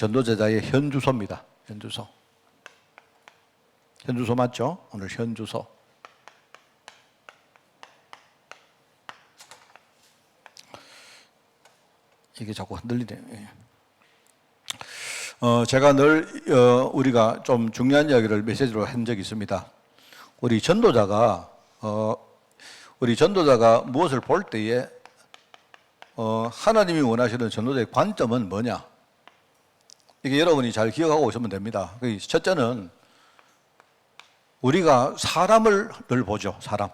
전도제자의 현주소입니다. 현주소. 현주소 맞죠? 오늘 현주소. 이게 자꾸 흔들리네요. 제가 늘 우리가 좀 중요한 이야기를 메시지로 한 적이 있습니다. 우리 전도자가 무엇을 볼 때에 하나님이 원하시는 전도자의 관점은 뭐냐? 이게 여러분이 잘 기억하고 오시면 됩니다. 첫째는 우리가 사람을 늘 보죠. 사람.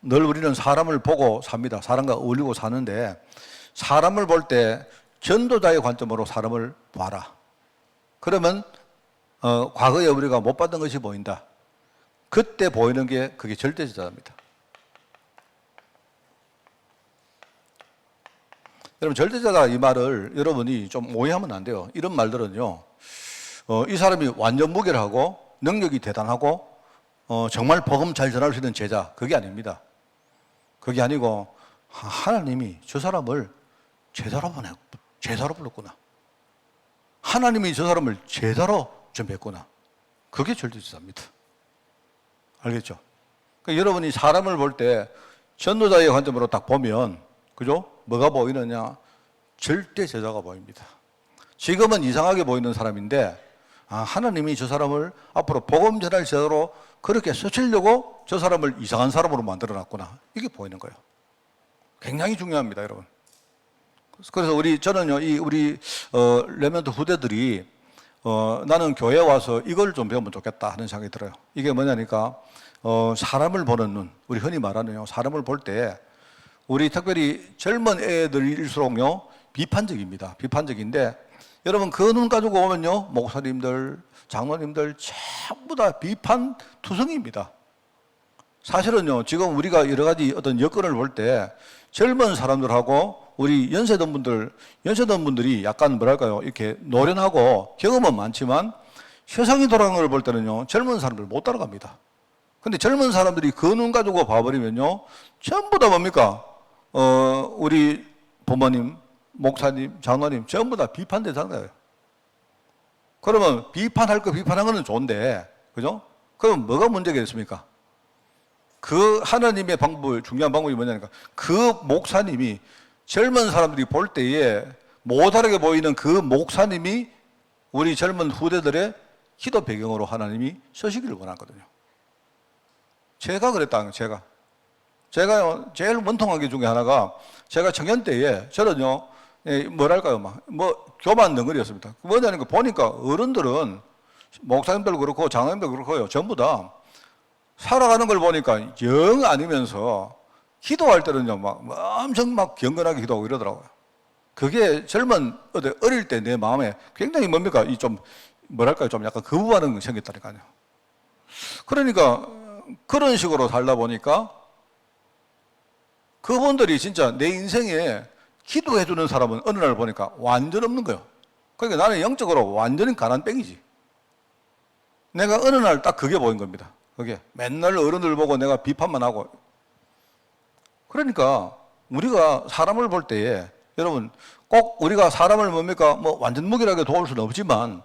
늘 우리는 사람을 보고 삽니다. 사람과 어울리고 사는데 사람을 볼 때 전도자의 관점으로 사람을 봐라. 그러면 과거에 우리가 못 봤던 것이 보인다. 그때 보이는 게 그게 절대제자입니다. 여러분, 절대자다 이 말을 여러분이 좀 오해하면 안 돼요. 이런 말들은요, 이 사람이 완전 무결하고 능력이 대단하고 정말 복음 잘 전할 수 있는 제자, 그게 아닙니다. 그게 아니고 하나님이 저 사람을 제자로 불렀구나. 하나님이 저 사람을 제자로 준비했구나. 그게 절대제자입니다. 알겠죠? 그러니까 여러분이 사람을 볼 때 전도자의 관점으로 딱 보면, 그죠? 뭐가 보이느냐? 절대 제자가 보입니다. 지금은 이상하게 보이는 사람인데, 하나님이 저 사람을 앞으로 복음 전할 제자로 그렇게 쓰시려고 저 사람을 이상한 사람으로 만들어 놨구나. 이게 보이는 거예요. 굉장히 중요합니다, 여러분. 그래서 저는요, 우리 레멘트 후대들이 나는 교회에 와서 이걸 좀 배우면 좋겠다 하는 생각이 들어요. 이게 뭐냐니까 사람을 보는 눈, 우리 흔히 말하는 사람을 볼 때 우리 특별히 젊은 애들일수록요 비판적입니다. 비판적인데 여러분 그 눈 가지고 오면요 목사님들, 장로님들 전부 다 비판 투성입니다. 사실은요 지금 우리가 여러 가지 어떤 여건을 볼 때 젊은 사람들하고 우리 연세든 분들이 약간 뭐랄까요 이렇게 노련하고 경험은 많지만 세상이 돌아가는 걸 볼 때는요 젊은 사람들 못 따라갑니다. 근데 젊은 사람들이 그 눈 가지고 봐버리면요 전부 다 뭡니까? 우리 부모님, 목사님, 장로님 전부 다 비판 대상자예요. 그러면 비판할 거 비판하는 건 좋은데, 그죠? 그럼 뭐가 문제겠습니까? 그 하나님의 방법, 중요한 방법이 뭐냐니까 그 목사님이 젊은 사람들이 볼 때에 못하게 보이는 그 목사님이 우리 젊은 후대들의 기도 배경으로 하나님이 서시기를 원하거든요. 제가 그랬다, 제가요, 제일 원통한 게 중에 하나가 제가 청년 때에 저는요, 뭐랄까요, 교만 덩어리였습니다. 뭐냐니까 보니까 어른들은 목사님들 그렇고 장로님들 그렇고요, 전부 다 살아가는 걸 보니까 영 아니면서 기도할 때는요, 엄청 경건하게 기도하고 이러더라고요. 그게 어릴 때 내 마음에 굉장히 뭡니까, 좀 약간 거부하는 게 생겼다니까요. 그러니까 그런 식으로 살다 보니까 그분들이 진짜 내 인생에 기도해주는 사람은 어느 날 보니까 완전 없는 거예요. 그러니까 나는 영적으로 완전히 가난 뺑이지. 내가 어느 날 딱 그게 보인 겁니다. 그게 맨날 어른들 보고 내가 비판만 하고. 그러니까 우리가 사람을 볼 때에 여러분 꼭 우리가 사람을 완전 무결하게 도울 수는 없지만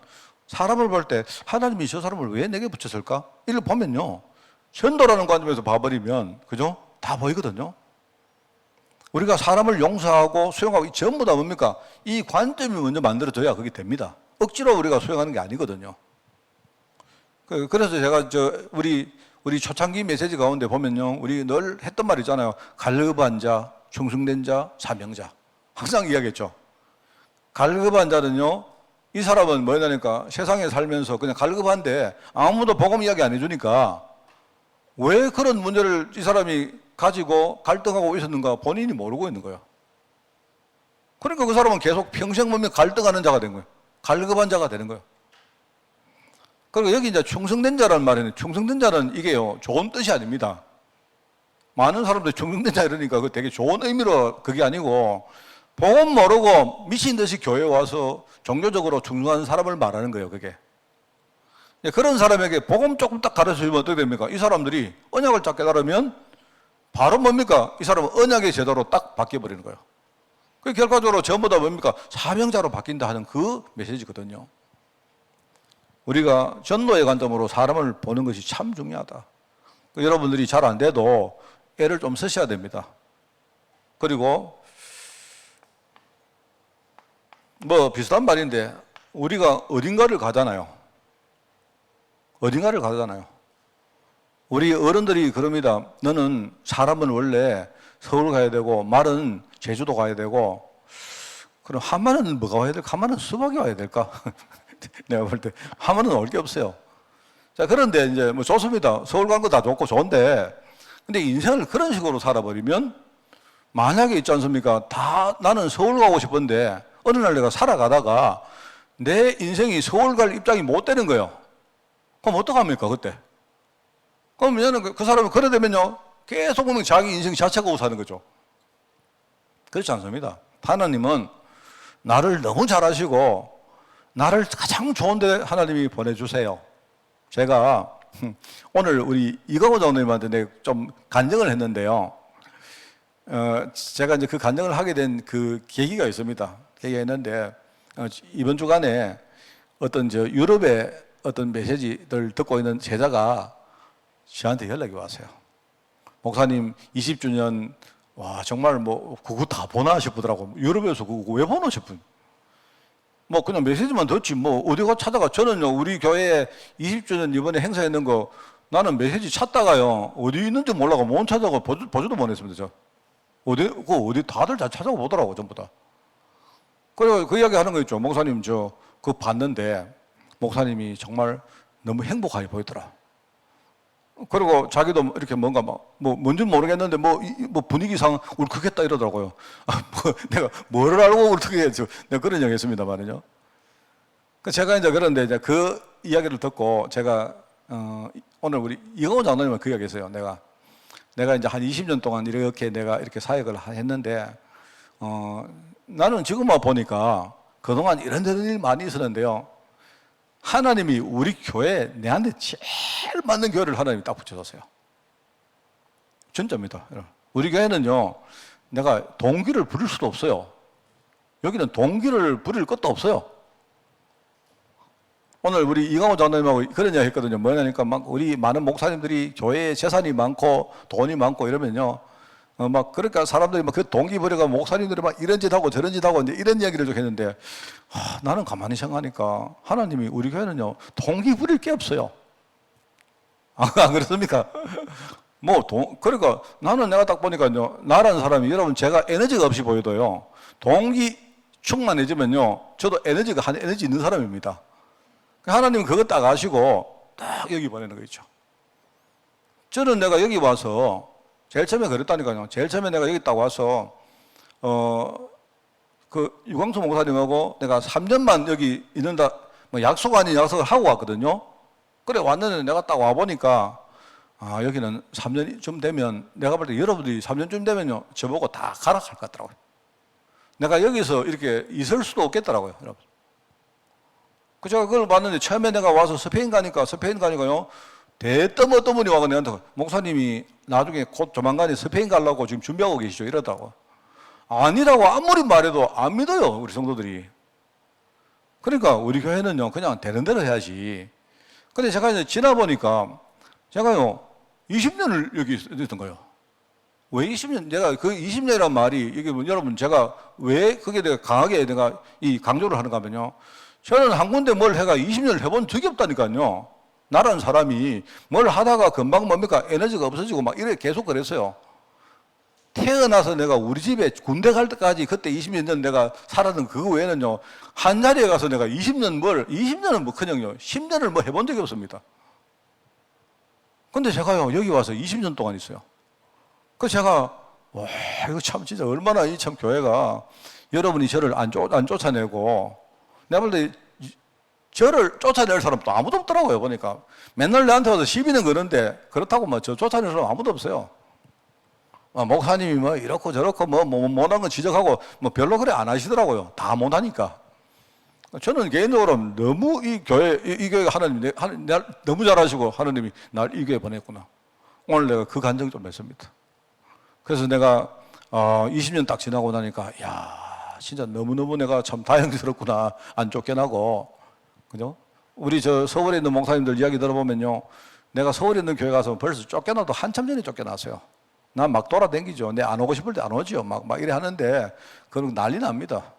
사람을 볼 때 하나님이 저 사람을 왜 내게 붙였을까? 이를 보면요. 전도라는 관점에서 봐버리면 그죠? 다 보이거든요. 우리가 사람을 용서하고 수용하고 전부 다 뭡니까? 이 관점이 먼저 만들어져야 그게 됩니다. 억지로 우리가 수용하는 게 아니거든요. 그래서 제가 우리 초창기 메시지 가운데 보면요. 우리 늘 했던 말 있잖아요. 갈급한 자, 충성된 자, 사명자. 항상 이야기했죠. 갈급한 자는요. 이 사람은 뭐냐니까 세상에 살면서 그냥 갈급한데 아무도 복음 이야기 안 해주니까 왜 그런 문제를 이 사람이 가지고 갈등하고 있었는가 본인이 모르고 있는 거예요. 그러니까 그 사람은 계속 평생 보면 갈등하는 자가 된 거예요. 갈급한 자가 되는 거예요. 그리고 여기 이제 충성된 자라는 말에는 충성된 자는 이게요 좋은 뜻이 아닙니다. 많은 사람들이 충성된 자 이러니까 그 되게 좋은 의미로 그게 아니고 복음 모르고 미친 듯이 교회에 와서 종교적으로 충성하는 사람을 말하는 거예요. 그게 그런 사람에게 복음 조금 딱 가르쳐주면 어떻게 됩니까? 이 사람들이 언약을 딱 깨달으면 바로 뭡니까? 이 사람은 언약의 제도로 딱 바뀌어버리는 거예요. 그 결과적으로 전부 다 뭡니까? 사명자로 바뀐다 하는 그 메시지거든요. 우리가 전도의 관점으로 사람을 보는 것이 참 중요하다. 여러분들이 잘 안 돼도 애를 좀 쓰셔야 됩니다. 그리고 뭐 비슷한 말인데 우리가 어딘가를 가잖아요. 어딘가를 가잖아요. 우리 어른들이 그럽니다. 너는 사람은 원래 서울 가야 되고 말은 제주도 가야 되고 그럼 하마는 뭐가 와야 될까? 하마는 수박이 와야 될까? 내가 볼 때 하마는 올 게 없어요. 자, 그런데 이제 뭐 좋습니다. 서울 간 거 다 좋고 좋은데 근데 인생을 그런 식으로 살아버리면 만약에 있지 않습니까? 다 나는 서울 가고 싶은데 어느 날 내가 살아가다가 내 인생이 서울 갈 입장이 못 되는 거예요. 그럼 어떡합니까, 그때? 그럼 그 사람은 그래 되면요, 계속 보면 자기 인생 자체가 오고 사는 거죠. 그렇지 않습니다. 하나님은 나를 너무 잘 아시고, 나를 가장 좋은데 하나님이 보내주세요. 제가 오늘 우리 이광호 장로님한테 좀 간증을 했는데요. 제가 이제 그 간증을 하게 된 그 계기가 있습니다. 계기가 있는데, 이번 주간에 어떤 유럽의 어떤 메시지를 듣고 있는 제자가 저한테 연락이 왔어요. 목사님 20주년, 와, 정말 뭐, 그거 다 보나 싶더라고. 유럽에서 그거 왜 보나 싶은. 뭐, 그냥 메시지만 듣지, 뭐, 어디가 찾아가. 저는요, 우리 교회에 20주년 이번에 행사했는 거, 나는 메시지 찾다가요, 어디 있는지 몰라고 못 찾아가 보지도 못했습니다, 저. 어디 다들 다 찾아보더라고, 전부 다. 그리고 그 이야기 하는 거 있죠. 목사님, 그거 봤는데, 목사님이 정말 너무 행복하게 보이더라. 그리고 자기도 이렇게 뭔가 뭔지 모르겠는데 뭐 분위기상 울컥했다 이러더라고요. 내가 뭐를 알고 울컥했죠. 내가 그런 얘기 했습니다 말이죠. 제가 이제 그런데 이제 그 이야기를 듣고 제가, 오늘 우리 이광호 장로님은 그 이야기 했어요. 내가 이제 한 20년 동안 내가 이렇게 사역을 했는데, 나는 지금 와 보니까 그동안 이런저런 일 많이 있었는데요. 하나님이 우리 교회에 내한테 제일 맞는 교회를 하나님이 딱 붙여줬어요. 진짜입니다. 우리 교회는요, 내가 동기를 부릴 수도 없어요. 여기는 동기를 부릴 것도 없어요. 오늘 우리 이광호 장로님하고 그런 이야기 했거든요. 뭐냐니까 우리 많은 목사님들이 교회에 재산이 많고 돈이 많고 이러면요, 그러니까 사람들이 그 동기 부려가 목사님들이 이런 짓 하고 저런 짓 하고 이제 이런 이야기를 좀 했는데, 나는 가만히 생각하니까 하나님이 우리 교회는요, 동기 부릴 게 없어요. 안 그렇습니까? 그러니까 나는 내가 딱 보니까요, 나라는 사람이 여러분 제가 에너지가 없이 보여도요, 동기 충만해지면요, 저도 한 에너지 있는 사람입니다. 하나님은 그거 딱 아시고 딱 여기 보내는 거 있죠. 저는 내가 여기 와서 제일 처음에 그랬다니까요. 제일 처음에 내가 여기 딱 와서, 유광수 목사님하고 내가 3년만 여기 있는다, 약속 아닌 약속을 하고 왔거든요. 그래, 왔는데 내가 딱 와보니까, 여기는 3년쯤 되면, 내가 볼 때 여러분들이 3년쯤 되면요, 저보고 다 가라 할 것 같더라고요. 내가 여기서 이렇게 있을 수도 없겠더라고요, 여러분. 제가 그걸 봤는데, 처음에 내가 와서 스페인 가니까요, 대떠머떠머니 와서 내한테, 목사님이 나중에 곧 조만간에 스페인 가려고 지금 준비하고 계시죠? 이러더라고. 아니라고 아무리 말해도 안 믿어요, 우리 성도들이. 그러니까 우리 교회는요, 그냥 되는 대로 해야지. 근데 제가 이제 지나보니까, 제가요, 20년을 여기 있었던 거예요. 왜 20년? 내가 그 20년이란 말이, 이게 여러분, 제가 왜 그게 내가 강하게 이 강조를 하는가 하면요, 저는 한 군데 뭘 해가 20년을 해본 적이 없다니까요. 나라는 사람이 뭘 하다가 금방 에너지가 없어지고 이렇게 계속 그랬어요. 태어나서 내가 우리 집에 군대 갈 때까지 그때 20년 전 내가 살았던 그거 외에는요, 한 자리에 가서 내가 20년은 그냥요, 10년을 해본 적이 없습니다. 근데 제가요, 여기 와서 20년 동안 있어요. 그래서 제가, 와, 이거 참 진짜 얼마나 이 참 교회가 여러분이 저를 안 쫓아내고, 내가 볼 때 저를 쫓아낼 사람도 아무도 없더라고요, 보니까. 맨날 내한테 와서 시비는 거는데, 그렇다고 저 쫓아낼 사람 아무도 없어요. 목사님이 이렇고 저렇고 못한 건 지적하고 별로 그래 안 하시더라고요. 다 못하니까. 저는 개인적으로 너무 이 교회가 하나님, 날 너무 잘하시고 하나님이 날 이 교회에 보냈구나. 오늘 내가 그 감정이 좀 했습니다. 그래서 내가 20년 딱 지나고 나니까, 야, 진짜 너무너무 내가 참 다행스럽구나. 안 쫓겨나고. 그죠? 우리 저 서울에 있는 목사님들 이야기 들어보면요. 내가 서울에 있는 교회 가서 벌써 쫓겨나도 한참 전에 쫓겨났어요. 난 막 돌아다니죠. 내 안 오고 싶을 때 안 오죠. 막 이래 하는데, 그건 난리 납니다.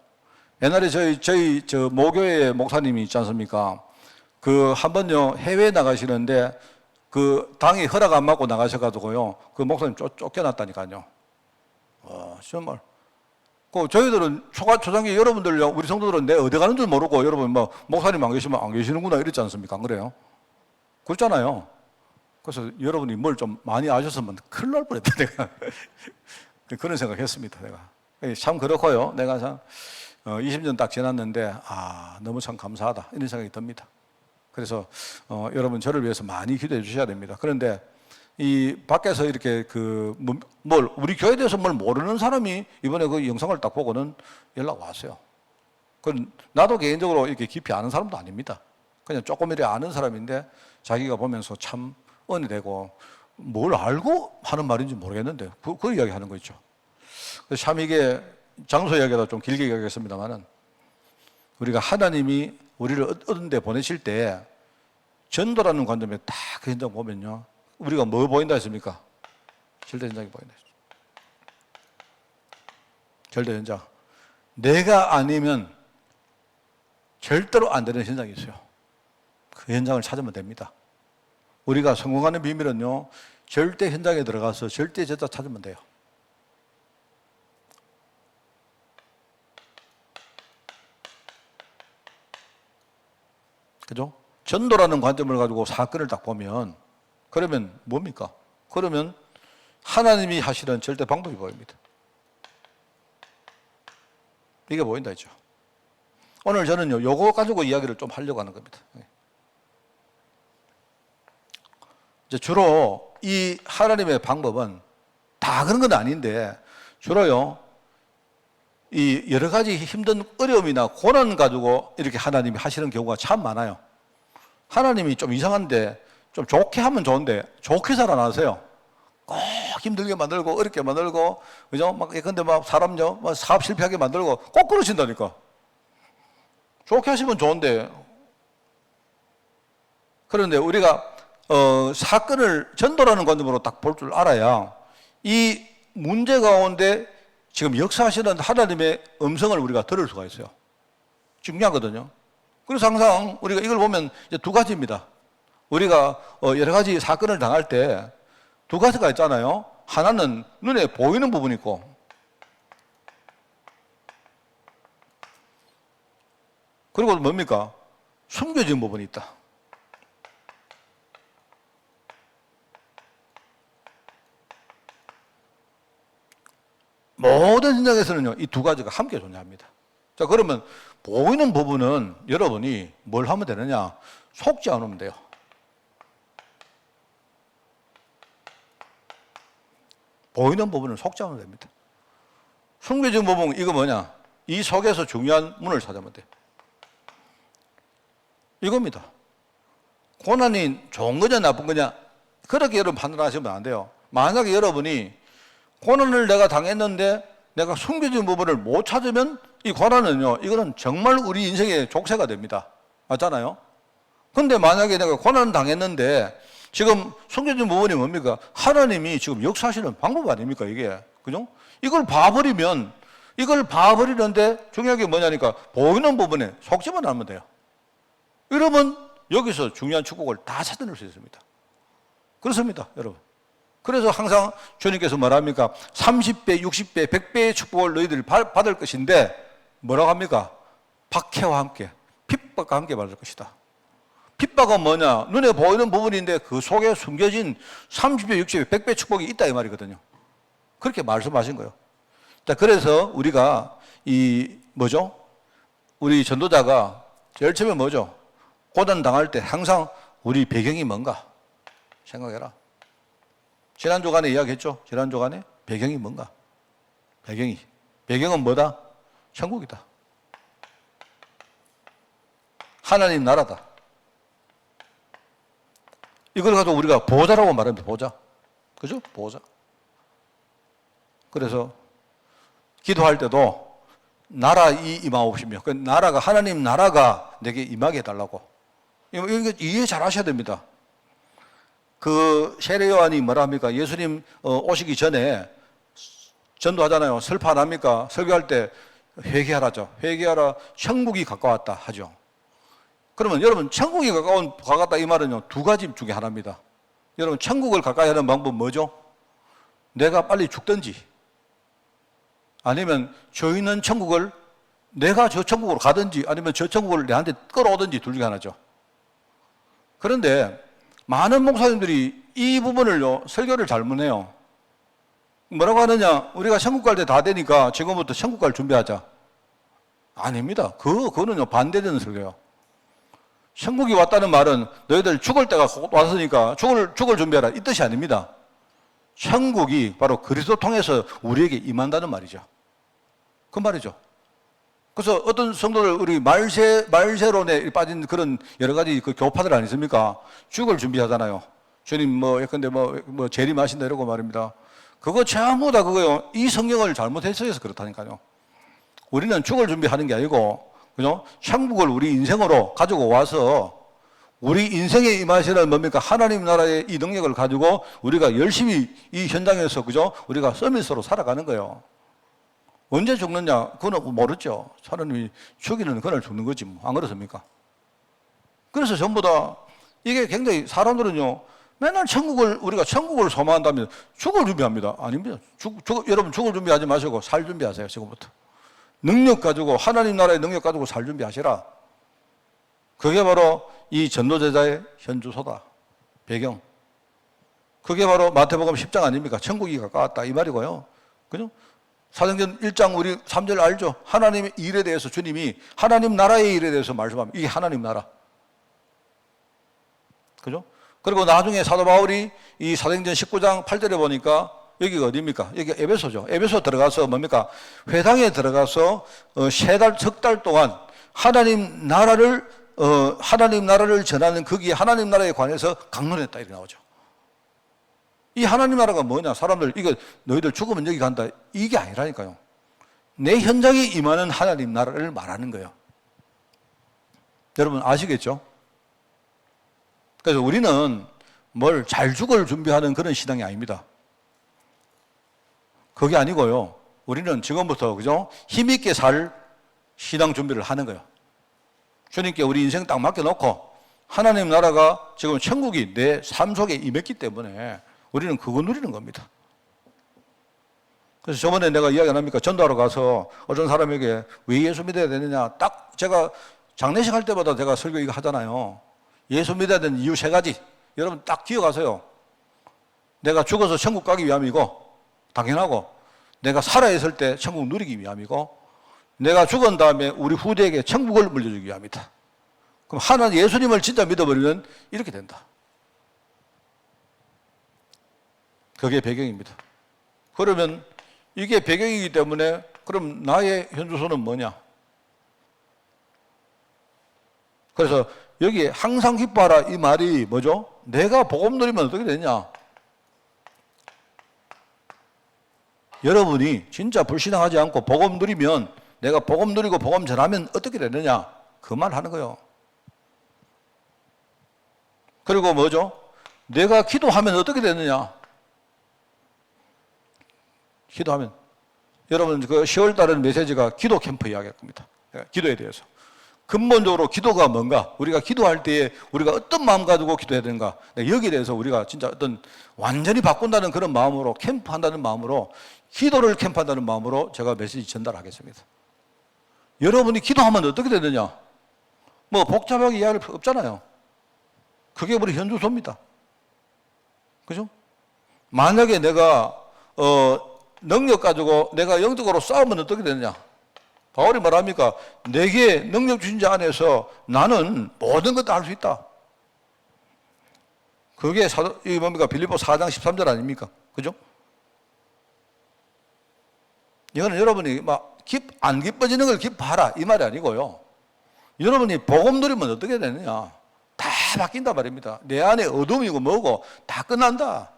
옛날에 저희 모교회 목사님이 있지 않습니까? 그 한 번요, 해외에 나가시는데, 그 당이 허락 안 받고 나가셔가지고요. 그 목사님 쫓겨났다니까요. 정말. 그 저희들은 초장기 여러분들요, 우리 성도들은 내 어디 가는 줄 모르고 여러분 뭐 목사님 안 계시면 안 계시는구나 이랬지 않습니까? 안 그래요? 그렇잖아요. 그래서 여러분이 뭘 좀 많이 아셨으면 큰일 날 뻔했다 내가. 그런 생각했습니다 내가. 참 그렇고요. 내가 참 20년 딱 지났는데 너무 참 감사하다 이런 생각이 듭니다. 그래서 여러분 저를 위해서 많이 기도해 주셔야 됩니다. 그런데 이 밖에서 이렇게 우리 교회에 대해서 뭘 모르는 사람이 이번에 그 영상을 딱 보고는 연락 왔어요. 나도 개인적으로 이렇게 깊이 아는 사람도 아닙니다. 그냥 조금이라도 아는 사람인데 자기가 보면서 참 은혜되고 뭘 알고 하는 말인지 모르겠는데 그 이야기 하는 거 있죠. 참 이게 장소 이야기도 좀 길게 이야기하겠습니다만은 우리가 하나님이 우리를 어떤 데 보내실 때 전도라는 관점에 딱 그 현장 보면요. 우리가 뭐 보인다 했습니까? 절대 현장이 보인다 했죠. 절대 현장. 내가 아니면 절대로 안 되는 현장이 있어요. 그 현장을 찾으면 됩니다. 우리가 성공하는 비밀은요, 절대 현장에 들어가서 절대 제자 찾으면 돼요. 그죠? 전도라는 관점을 가지고 사건을 딱 보면, 그러면 뭡니까? 그러면 하나님이 하시는 절대 방법이 보입니다. 이게 보인다 했죠. 오늘 저는요, 요거 가지고 이야기를 좀 하려고 하는 겁니다. 이제 주로 이 하나님의 방법은 다 그런 건 아닌데, 주로요, 이 여러 가지 힘든 어려움이나 고난 가지고 이렇게 하나님이 하시는 경우가 참 많아요. 하나님이 좀 이상한데, 좀 좋게 하면 좋은데, 좋게 잘 안 하세요. 꼭 힘들게 만들고, 어렵게 만들고, 그죠? 근데 사람요, 사업 실패하게 만들고, 꼭 그러신다니까. 좋게 하시면 좋은데, 그런데 우리가, 사건을 전도라는 관점으로 딱 볼 줄 알아야 이 문제 가운데 지금 역사하시는 하나님의 음성을 우리가 들을 수가 있어요. 중요하거든요. 그래서 항상 우리가 이걸 보면 이제 두 가지입니다. 우리가 여러 가지 사건을 당할 때 두 가지가 있잖아요. 하나는 눈에 보이는 부분이 있고, 그리고 뭡니까? 숨겨진 부분이 있다. 모든 현장에서는요, 이 두 가지가 함께 존재합니다. 자, 그러면 보이는 부분은 여러분이 뭘 하면 되느냐? 속지 않으면 돼요. 보이는 부분은 속지 않으면 됩니다. 숨겨진 부분, 이거 뭐냐? 이 속에서 중요한 문을 찾으면 돼요. 이겁니다. 고난이 좋은 거냐, 나쁜 거냐? 그렇게 여러분 판단하시면 안 돼요. 만약에 여러분이 고난을 내가 당했는데 내가 숨겨진 부분을 못 찾으면 이 고난은요, 이거는 정말 우리 인생의 족쇄가 됩니다. 맞잖아요? 근데 만약에 내가 고난을 당했는데 지금 숨겨진 부분이 뭡니까? 하나님이 지금 역사하시는 방법 아닙니까, 이게? 그죠? 이걸 봐버리는데 중요한 게 뭐냐니까 보이는 부분에 속지만 않으면 돼요. 이러면 여기서 중요한 축복을 다 찾아낼 수 있습니다. 그렇습니다, 여러분. 그래서 항상 주님께서 뭐랍니까? 30배, 60배, 100배의 축복을 너희들이 받을 것인데 뭐라고 합니까? 박해와 함께, 핍박과 함께 받을 것이다. 핍박은 뭐냐? 눈에 보이는 부분인데 그 속에 숨겨진 30배, 60배, 100배 축복이 있다 이 말이거든요. 그렇게 말씀하신 거예요. 자, 그래서 우리가 우리 전도자가 제일 처음에 뭐죠? 고난 당할 때 항상 우리 배경이 뭔가 생각해라. 지난 주간에 이야기했죠? 지난 주간에 배경이 뭔가? 배경은 뭐다? 천국이다. 하나님 나라다. 이걸 가지고 우리가 보호자라고 말합니다. 보호자. 그죠? 보호자. 그래서 기도할 때도 나라 임하옵시며, 그 나라가, 하나님 나라가 내게 임하게 해달라고. 이거 이해 잘 하셔야 됩니다. 그 세례 요한이 뭐라 합니까? 예수님 오시기 전에 전도하잖아요. 설파 안 합니까? 설교할 때 회개하라죠. 회개하라, 천국이 가까웠다 하죠. 그러면 여러분, 천국이 가깝다 이 말은요, 두 가지 중에 하나입니다. 여러분, 천국을 가까이 하는 방법 뭐죠? 내가 빨리 죽든지, 아니면 저 있는 천국을 내가 저 천국으로 가든지, 아니면 저 천국을 내한테 끌어오든지, 둘 중에 하나죠. 그런데 많은 목사님들이 이 부분을요, 설교를 잘못해요. 뭐라고 하느냐? 우리가 천국 갈 때 다 되니까 지금부터 천국 갈 준비하자. 아닙니다. 그거는요, 반대되는 설교예요. 천국이 왔다는 말은 너희들 죽을 때가 왔으니까 죽을 준비하라, 이 뜻이 아닙니다. 천국이 바로 그리스도 통해서 우리에게 임한다는 말이죠. 그 말이죠. 그래서 어떤 성도들, 우리 말세론에 빠진 그런 여러 가지 그 교파들 아니십니까? 죽을 준비하잖아요. 주님 예컨대 재림하신다 이러고 말입니다. 그거 전부 다 그거요. 이 성경을 잘못해서 그렇다니까요. 우리는 죽을 준비하는 게 아니고, 그죠? 천국을 우리 인생으로 가지고 와서 우리 인생에 임하시는 뭡니까? 하나님 나라의 이 능력을 가지고 우리가 열심히 이 현장에서, 그죠? 우리가 서밋으로 살아가는 거예요. 언제 죽느냐? 그건 모르죠. 하나님이 죽이는 그날 죽는 거지 뭐. 안 그렇습니까? 그래서 전부 다 이게 굉장히, 사람들은요, 맨날 우리가 천국을 소망한다면 죽을 준비합니다. 아닙니다. 여러분, 죽을 준비하지 마시고 살 준비하세요, 지금부터. 능력 가지고, 하나님 나라의 능력 가지고 살 준비하시라. 그게 바로 이 전도제자의 현주소다. 배경. 그게 바로 마태복음 10장 아닙니까? 천국이 가까웠다 이 말이고요. 그죠? 사도행전 1장 우리 3절 알죠? 하나님의 일에 대해서 주님이 하나님 나라의 일에 대해서 말씀합니다. 이게 하나님 나라. 그죠? 그리고 나중에 사도 바울이 이 사도행전 19장 8절에 보니까 여기가 어디입니까? 여기가 에베소죠. 에베소 들어가서 뭡니까? 회당에 들어가서 석 달 동안 하나님 나라를 전하는, 거기에 하나님 나라에 관해서 강론했다 이렇게 나오죠. 이 하나님 나라가 뭐냐? 사람들, 이거 너희들 죽으면 여기 간다. 이게 아니라니까요. 내 현장에 임하는 하나님 나라를 말하는 거예요. 여러분 아시겠죠? 그래서 우리는 뭘 잘 죽을 준비하는 그런 신앙이 아닙니다. 그게 아니고요. 우리는 지금부터, 그죠? 힘있게 살 신앙 준비를 하는 거예요. 주님께 우리 인생 딱 맡겨놓고 하나님 나라가 지금 천국이 내 삶 속에 임했기 때문에 우리는 그거 누리는 겁니다. 그래서 저번에 내가 이야기 안 합니까? 전도하러 가서 어떤 사람에게 왜 예수 믿어야 되느냐? 딱 제가 장례식 할 때마다 제가 설교 이거 하잖아요. 예수 믿어야 되는 이유 3가지. 여러분 딱 기억하세요. 내가 죽어서 천국 가기 위함이고, 당연하고, 내가 살아있을 때 천국 누리기 위함이고, 내가 죽은 다음에 우리 후대에게 천국을 물려주기 위함이다. 그럼 하나님 예수님을 진짜 믿어버리면 이렇게 된다. 그게 배경입니다. 그러면 이게 배경이기 때문에 그럼 나의 현주소는 뭐냐? 그래서 여기에 항상 기뻐하라 이 말이 뭐죠? 내가 복음 누리면 어떻게 되냐? 여러분이 진짜 불신앙하지 않고 복음 누리면, 내가 복음 누리고 복음 전하면 어떻게 되느냐? 그 말 하는 거예요. 그리고 뭐죠? 내가 기도하면 어떻게 되느냐? 기도하면, 여러분 그 10월 달은 메시지가 기도 캠프 이야기할 겁니다. 기도에 대해서. 근본적으로 기도가 뭔가, 우리가 기도할 때에 우리가 어떤 마음 가지고 기도해야 되는가, 여기에 대해서 우리가 진짜 어떤 완전히 바꾼다는 그런 마음으로, 캠프한다는 마음으로, 기도를 캠프한다는 마음으로 제가 메시지 전달하겠습니다. 여러분이 기도하면 어떻게 되느냐? 뭐 복잡하게 이야기할 필요 없잖아요. 그게 우리 현주소입니다. 그죠? 만약에 내가 능력 가지고 내가 영적으로 싸우면 어떻게 되느냐? 바울이 말합니까? 내게 능력 주신 자 안에서 나는 모든 것도 할 수 있다. 그게 이 뭡니까? 빌립보 4장 13절 아닙니까? 그죠? 이거는 여러분이 안 기뻐지는 걸 기뻐하라 이 말이 아니고요. 여러분이 복음 누리면 어떻게 되느냐? 다 바뀐다 말입니다. 내 안에 어둠이고 뭐고 다 끝난다.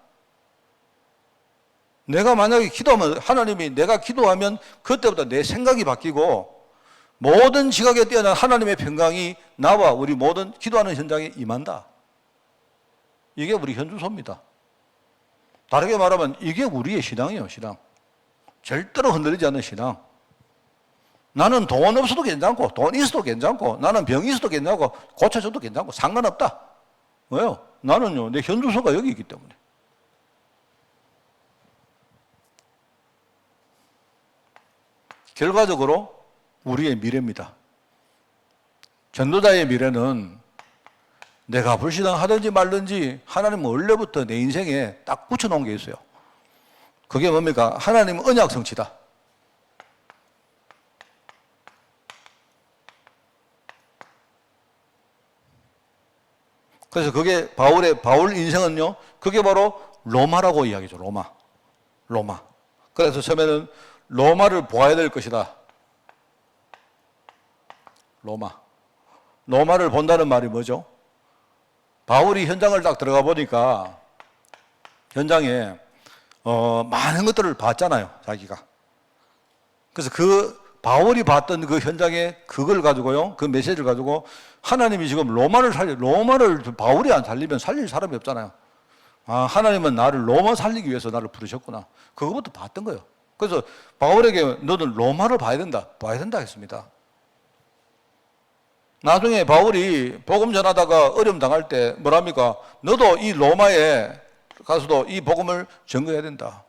내가 만약에 기도하면 하나님이 내가 기도하면 그때부터 내 생각이 바뀌고 모든 지각에 뛰어난 하나님의 평강이 나와 우리 모든 기도하는 현장에 임한다. 이게 우리 현주소입니다. 다르게 말하면 이게 우리의 신앙이에요. 신앙. 절대로 흔들리지 않는 신앙. 나는 돈 없어도 괜찮고 돈 있어도 괜찮고 나는 병이 있어도 괜찮고 고쳐져도 괜찮고 상관없다. 왜요? 나는요 내 현주소가 여기 있기 때문에. 결과적으로 우리의 미래입니다. 전도자의 미래는 내가 불신앙하든지 말든지 하나님은 원래부터 내 인생에 딱 붙여놓은 게 있어요. 그게 뭡니까? 하나님은 언약 성취다. 그래서 그게 바울 인생은요, 그게 바로 로마라고 이야기죠. 로마. 그래서 처음에는 로마를 보아야 될 것이다. 로마를 본다는 말이 뭐죠? 바울이 현장을 딱 들어가 보니까 현장에 많은 것들을 봤잖아요, 자기가. 그래서 그 바울이 봤던 그 현장에 그걸 가지고요, 그 메시지를 가지고 하나님이 지금 로마를 바울이 안 살리면 살릴 사람이 없잖아요. 아, 하나님은 나를 로마 살리기 위해서 나를 부르셨구나. 그거부터 봤던 거예요. 그래서 바울에게 너는 로마를 봐야 된다 했습니다. 나중에 바울이 복음 전하다가 어려움 당할 때 뭐랍니까? 너도 이 로마에 가서도 이 복음을 전거해야 된다.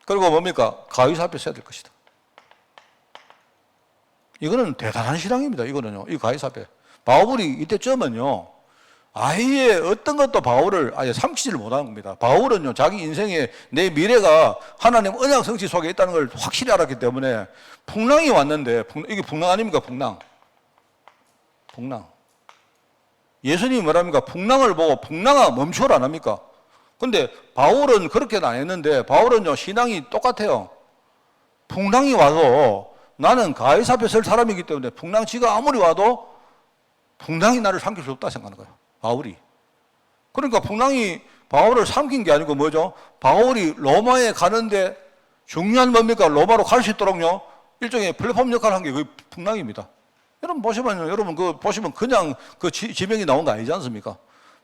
그리고 뭡니까? 가이사 앞에 서야 될 것이다. 이거는 대단한 신앙입니다. 이거는요. 이 가이사 앞에. 바울이 이때쯤은요. 아예 어떤 것도 바울을 아예 삼키지를 못하는 겁니다. 바울은요, 자기 인생에 내 미래가 하나님 언약 성취 속에 있다는 걸 확실히 알았기 때문에 풍랑이 왔는데, 이게 풍랑 아닙니까? 풍랑. 예수님이 뭐랍니까? 풍랑을 보고 풍랑아 멈추어라 안 합니까? 근데 바울은 그렇게는 안 했는데, 바울은요, 신앙이 똑같아요. 풍랑이 와도 나는 가이사 앞에 설 사람이기 때문에 풍랑치가 아무리 와도 풍랑이 나를 삼킬 수 없다 생각하는 거예요. 바울이. 그러니까 풍랑이 바울을 삼킨 게 아니고 뭐죠? 바울이 로마에 가는데 중요한 뭡니까? 로마로 갈 수 있도록요, 일종의 플랫폼 역할을 한 게 그 풍랑입니다. 여러분 보시면요, 보시면 그냥 그 지명이 나온 거 아니지 않습니까?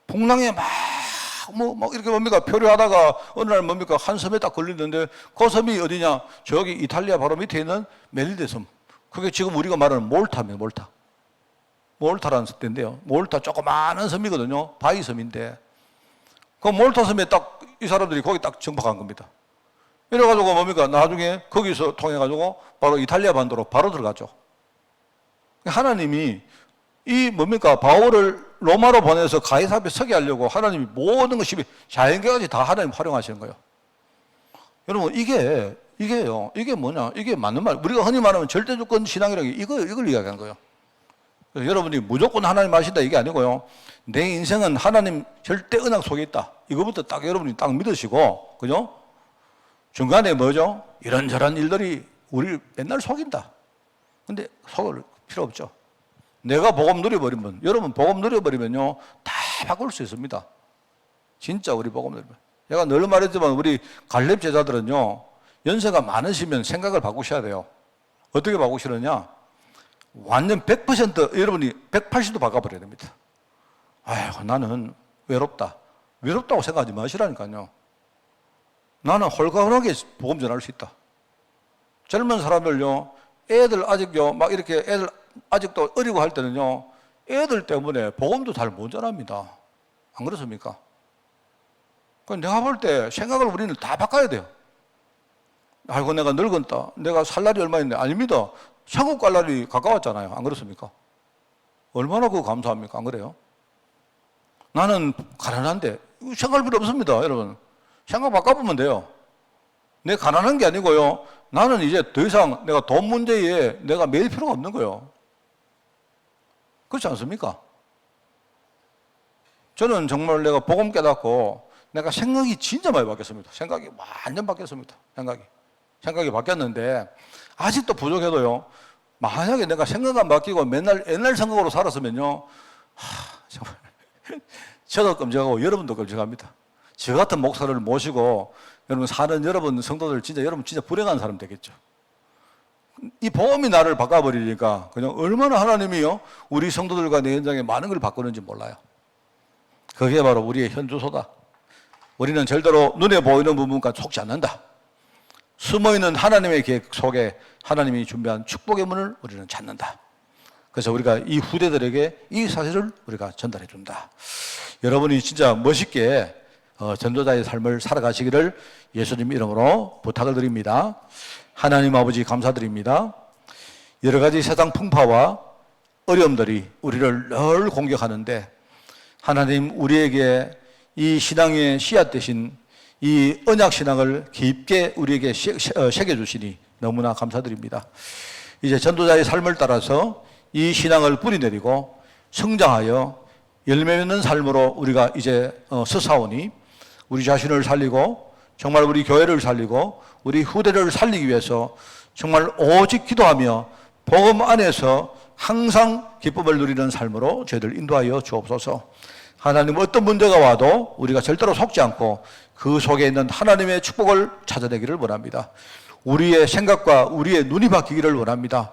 풍랑에 막 이렇게 뭡니까? 표류하다가 어느 날 뭡니까? 한 섬에 딱 걸리는데 그 섬이 어디냐? 저기 이탈리아 바로 밑에 있는 멜리데 섬. 그게 지금 우리가 말하는 몰타입니다, 몰타라는 데인데요. 몰타 조그마한 섬이거든요. 바위 섬인데. 그 몰타 섬에 딱 이 사람들이 거기 딱 정박한 겁니다. 이래가지고 뭡니까? 나중에 거기서 통해가지고 바로 이탈리아 반도로 바로 들어갔죠. 하나님이 이 뭡니까? 바울을 로마로 보내서 가이사 앞에 서게 하려고 하나님이 모든 것이 자연계까지 다 하나님 활용하시는 거예요. 여러분, 이게 뭐냐? 이게 맞는 말. 우리가 흔히 말하면 절대조건 신앙이라는 게 이걸 이야기하는 거예요. 여러분이 무조건 하나님 아신다 이게 아니고요. 내 인생은 하나님 절대 언약 속에 있다. 이거부터 딱 여러분이 딱 믿으시고, 그죠? 중간에 뭐죠? 이런저런 일들이 우리를 맨날 속인다. 근데 속을 필요 없죠. 내가 복음 누려버리면, 여러분 복음 누려버리면요, 다 바꿀 수 있습니다. 진짜 우리 복음 누리면. 제가 늘 말했지만 우리 갈렙 제자들은요, 연세가 많으시면 생각을 바꾸셔야 돼요. 어떻게 바꾸시느냐? 완전 100% 여러분이 180도 바꿔버려야 됩니다. 아이고, 나는 외롭다. 외롭다고 생각하지 마시라니까요. 나는 홀가분하게 복음 전할 수 있다. 젊은 사람들요, 애들 아직요, 막 이렇게 애들 아직도 어리고 할 때는요, 애들 때문에 복음도 잘 못 전합니다. 안 그렇습니까? 내가 볼 때 생각을 우리는 다 바꿔야 돼요. 아이고, 내가 늙었다. 내가 살 날이 얼마 있네. 아닙니다. 천국 갈 날이 가까웠잖아요. 안 그렇습니까? 얼마나 그거 감사합니까? 안 그래요? 나는 가난한데 생각할 필요 없습니다. 여러분, 생각 바꿔보면 돼요. 내 가난한 게 아니고요, 나는 이제 더 이상 내가 돈 문제에 내가 매일 필요가 없는 거예요. 그렇지 않습니까? 저는 정말 내가 복음 깨닫고 내가 생각이 진짜 많이 바뀌었습니다. 생각이 완전 바뀌었습니다. 생각이 바뀌었는데 아직도 부족해도요, 만약에 내가 생각 안 바뀌고 맨날 옛날 생각으로 살았으면요, 정말 저도 끔찍하고 여러분도 끔찍합니다. 저 같은 목사를 모시고 여러분 사는 여러분 성도들 여러분 진짜 불행한 사람 되겠죠. 이 복음이 나를 바꿔버리니까 그냥 얼마나 하나님이요 우리 성도들과 내 현장에 많은 걸 바꾸는지 몰라요. 그게 바로 우리의 현주소다. 우리는 절대로 눈에 보이는 부분과 속지 않는다. 숨어있는 하나님의 계획 속에 하나님이 준비한 축복의 문을 우리는 찾는다. 그래서 우리가 이 후대들에게 이 사실을 우리가 전달해 준다. 여러분이 진짜 멋있게 전도자의 삶을 살아가시기를 예수님 이름으로 부탁을 드립니다. 하나님 아버지 감사드립니다. 여러 가지 세상 풍파와 어려움들이 우리를 늘 공격하는데 하나님 우리에게 이 신앙의 씨앗 대신 이 언약 신앙을 깊게 우리에게 새겨주시니 너무나 감사드립니다. 이제 전도자의 삶을 따라서 이 신앙을 뿌리내리고 성장하여 열매 맺는 삶으로 우리가 이제 서사오니 우리 자신을 살리고 정말 우리 교회를 살리고 우리 후대를 살리기 위해서 정말 오직 기도하며 복음 안에서 항상 기쁨을 누리는 삶으로 저희들 인도하여 주옵소서. 하나님 어떤 문제가 와도 우리가 절대로 속지 않고 그 속에 있는 하나님의 축복을 찾아내기를 원합니다. 우리의 생각과 우리의 눈이 바뀌기를 원합니다.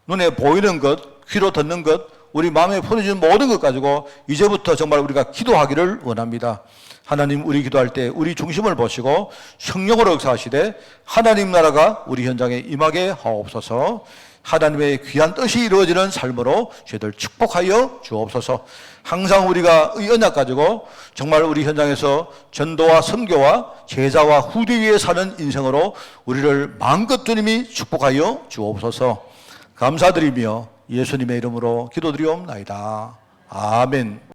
눈에 보이는 것, 귀로 듣는 것, 우리 마음에 품어지는 모든 것 가지고 이제부터 정말 우리가 기도하기를 원합니다. 하나님 우리 기도할 때 우리 중심을 보시고 성령으로 역사하시되 하나님 나라가 우리 현장에 임하게 하옵소서. 하나님의 귀한 뜻이 이루어지는 삶으로 저희들 축복하여 주옵소서. 항상 우리가 이 언약 가지고 정말 우리 현장에서 전도와 선교와 제자와 후대 위에 사는 인생으로 우리를 마음껏 주님이 축복하여 주옵소서. 감사드리며 예수님의 이름으로 기도드리옵나이다. 아멘.